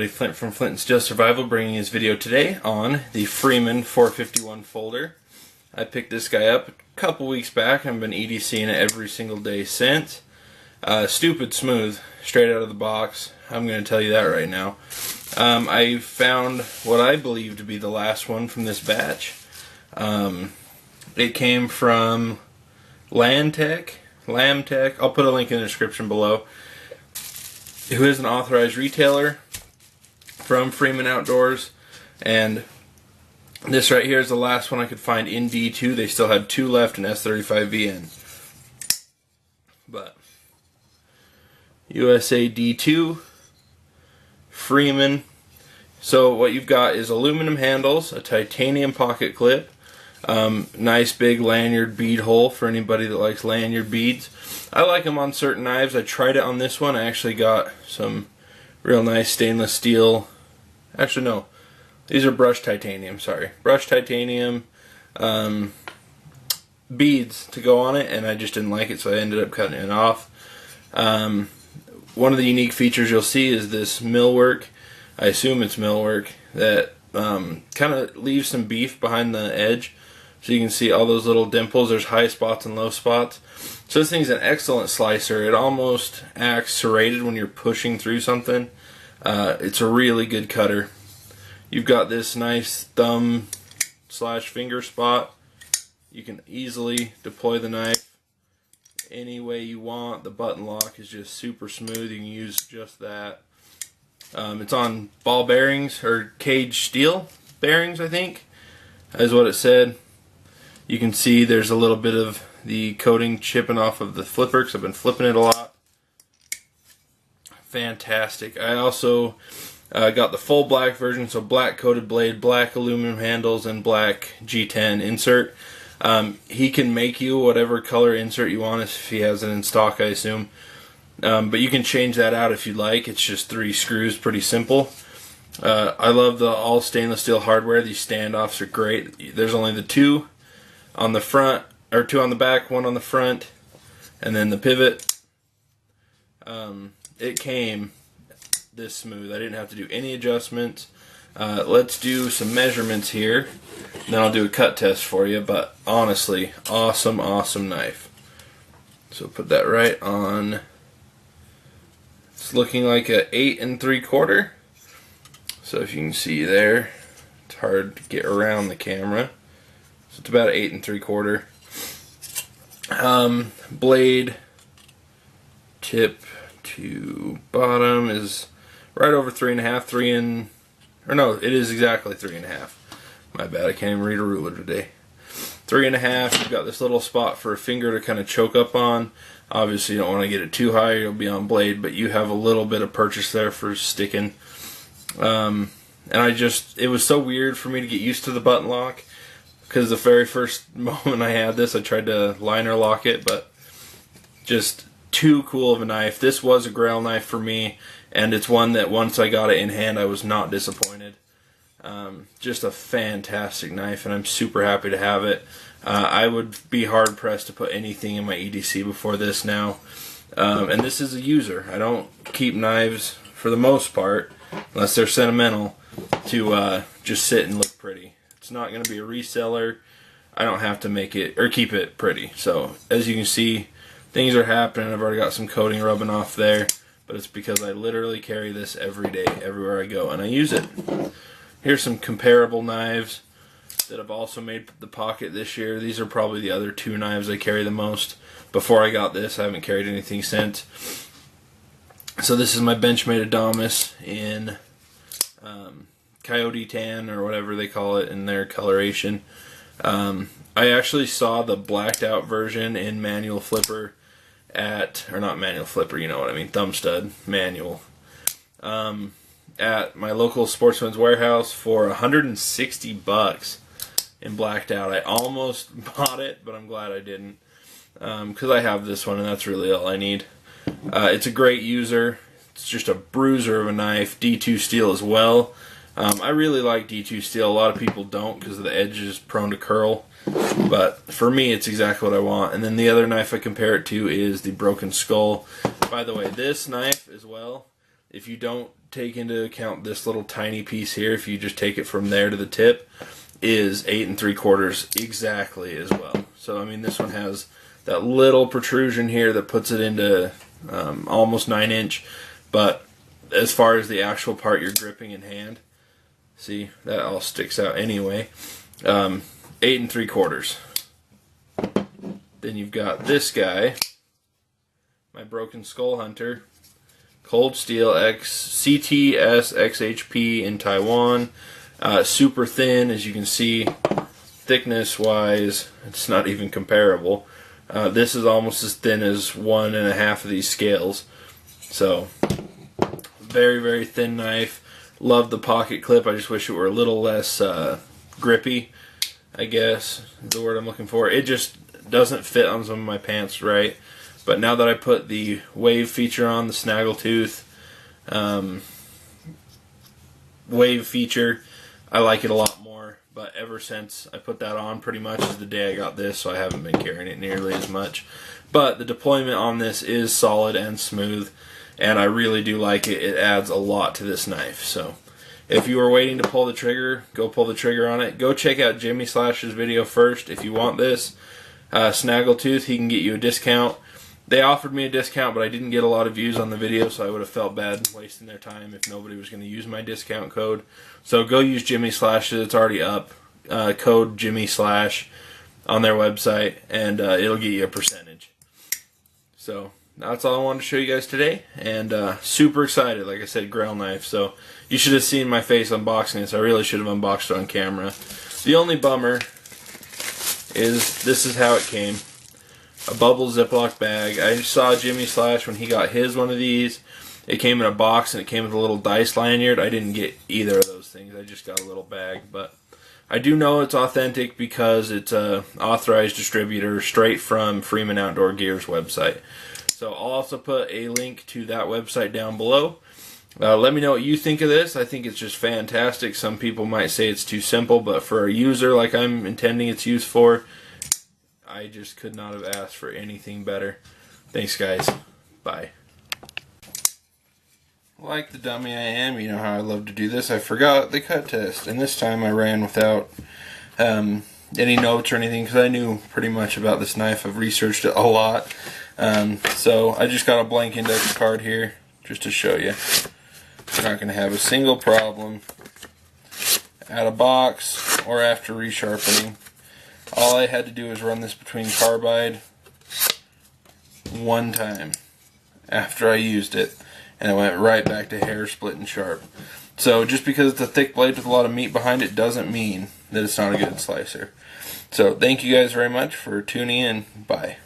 everybody, Flint from Flint and Steel Survival, bringing his video today on the Freeman 451 folder. I picked this guy up a couple weeks back. I've been EDCing it every single day since. Stupid smooth, straight out of the box. I'm going to tell you that right now. I found what I believe to be the last one from this batch. It came from Lamtech. I'll put a link in the description below. Who is an authorized retailer from Freeman Outdoors, and this right here is the last one I could find in D2. They still had 2 left in S35VN, but USA D2 Freeman. So what you've got is aluminum handles, a titanium pocket clip, nice big lanyard bead hole for anybody that likes lanyard beads. I like them on certain knives. I tried it on this one. I actually got some real nice stainless steel. Actually, no. These are brushed titanium, sorry. Brushed titanium beads to go on it, and I just didn't like it, so I ended up cutting it off. One of the unique features you'll see is this millwork. I assume it's millwork that kind of leaves some beef behind the edge. So you can see all those little dimples. There's high spots and low spots. So this thing's an excellent slicer. It almost acts serrated when you're pushing through something. It's a really good cutter. You've got this nice thumb / finger spot. You can easily deploy the knife any way you want. The button lock is just super smooth. You can use just that. It's on ball bearings, or cage steel bearings, I think, is what it said. You can see there's a little bit of the coating chipping off of the flipper because I've been flipping it a lot. Fantastic. I also got the full black version, so black coated blade, black aluminum handles, and black G10 insert. He can make you whatever color insert you want if he has it in stock, I assume. But you can change that out if you like. It's just 3 screws, pretty simple. I love the all stainless steel hardware. These standoffs are great. There's only the 2 on the front, or 2 on the back, 1 on the front, and then the pivot. It came this smooth. I didn't have to do any adjustments. Let's do some measurements here, and then I'll do a cut test for you. But honestly, awesome knife. So put that right on. It's looking like a 8 3/4. So if you can see there, it's hard to get around the camera. So it's about 8 3/4. Blade tip to bottom is right over 3.5. It is exactly 3.5. My bad, I can't even read a ruler today. 3.5. You've got this little spot for a finger to kind of choke up on. Obviously, you don't want to get it too high, you'll be on blade, but you have a little bit of purchase there for sticking. And it was so weird for me to get used to the button lock, because the very first moment I had this, I tried to liner lock it, but just too cool of a knife. This was a grail knife for me, and it's one that once I got it in hand, I was not disappointed. Just a fantastic knife, and I'm super happy to have it. I would be hard pressed to put anything in my EDC before this now. And this is a user. I don't keep knives, for the most part, unless they're sentimental, to just sit and look pretty. It's not going to be a reseller. I don't have to make it or keep it pretty. So as you can see, things are happening. I've already got some coating rubbing off there, but it's because I literally carry this every day, everywhere I go, and I use it. Here's some comparable knives that I've also made the pocket this year. These are probably the other 2 knives I carry the most. Before I got this, I haven't carried anything since. So this is my Benchmade Ergonomics in Coyote Tan, or whatever they call it in their coloration. I actually saw the blacked out version in manual flipper or not manual flipper, you know what I mean, thumb stud manual, at my local Sportsman's Warehouse for $160 in blacked out. I almost bought it, but I'm glad I didn't, because I have this one and that's really all I need. It's a great user. It's just a bruiser of a knife. D2 steel as well. I really like D2 steel. A lot of people don't because the edge is prone to curl, but for me it's exactly what I want. And then the other knife I compare it to is the Broken Skull. By the way, this knife as well, if you don't take into account this little tiny piece here, if you just take it from there to the tip, is 8 3/4 exactly as well. So I mean, this one has that little protrusion here that puts it into almost 9-inch, but as far as the actual part you're gripping in hand, see, that all sticks out anyway. 8 3/4. Then you've got this guy, my Broken Skull Hunter, Cold Steel X CTS XHP in Taiwan. Super thin, as you can see. Thickness wise, it's not even comparable. This is almost as thin as 1.5 of these scales. So very, very thin knife. Love the pocket clip. I just wish it were a little less grippy, I guess is the word I'm looking for. It just doesn't fit on some of my pants right. But now that I put the wave feature on, the snaggletooth wave feature, I like it a lot more. But ever since I put that on, pretty much is the day I got this, so I haven't been carrying it nearly as much. But the deployment on this is solid and smooth, and I really do like it. It adds a lot to this knife. So if you were waiting to pull the trigger, go pull the trigger on it. Go check out Jimmy Slash's video first if you want this. Snaggletooth, he can get you a discount. They offered me a discount, but I didn't get a lot of views on the video, so I would have felt bad wasting their time if nobody was going to use my discount code. So go use Jimmy Slash's. It's already up. Code Jimmy Slash on their website, and it'll get you a percentage. So that's all I wanted to show you guys today, and super excited. Like I said, Grell knife. So you should have seen my face unboxing this. I really should have unboxed it on camera. The only bummer is this is how it came. A bubble Ziploc bag. I saw Jimmy Slash when he got his one of these. It came in a box and it came with a little dice lanyard. I didn't get either of those things. I just got a little bag. But I do know it's authentic because it's a authorized distributor straight from Freeman Outdoor Gear's website. So I'll also put a link to that website down below. Let me know what you think of this. I think it's just fantastic. Some people might say it's too simple, but for a user like I'm intending its use for, I just could not have asked for anything better. Thanks, guys. Bye. Like the dummy I am, you know how I love to do this. I forgot the cut test, and this time I ran without any notes or anything because I knew pretty much about this knife. I've researched it a lot. So I just got a blank index card here just to show you. You're not going to have a single problem out of box or after resharpening. All I had to do was run this between carbide one time after I used it, and it went right back to hair splitting sharp. So just because it's a thick blade with a lot of meat behind it doesn't mean that it's not a good slicer. So thank you guys very much for tuning in. Bye.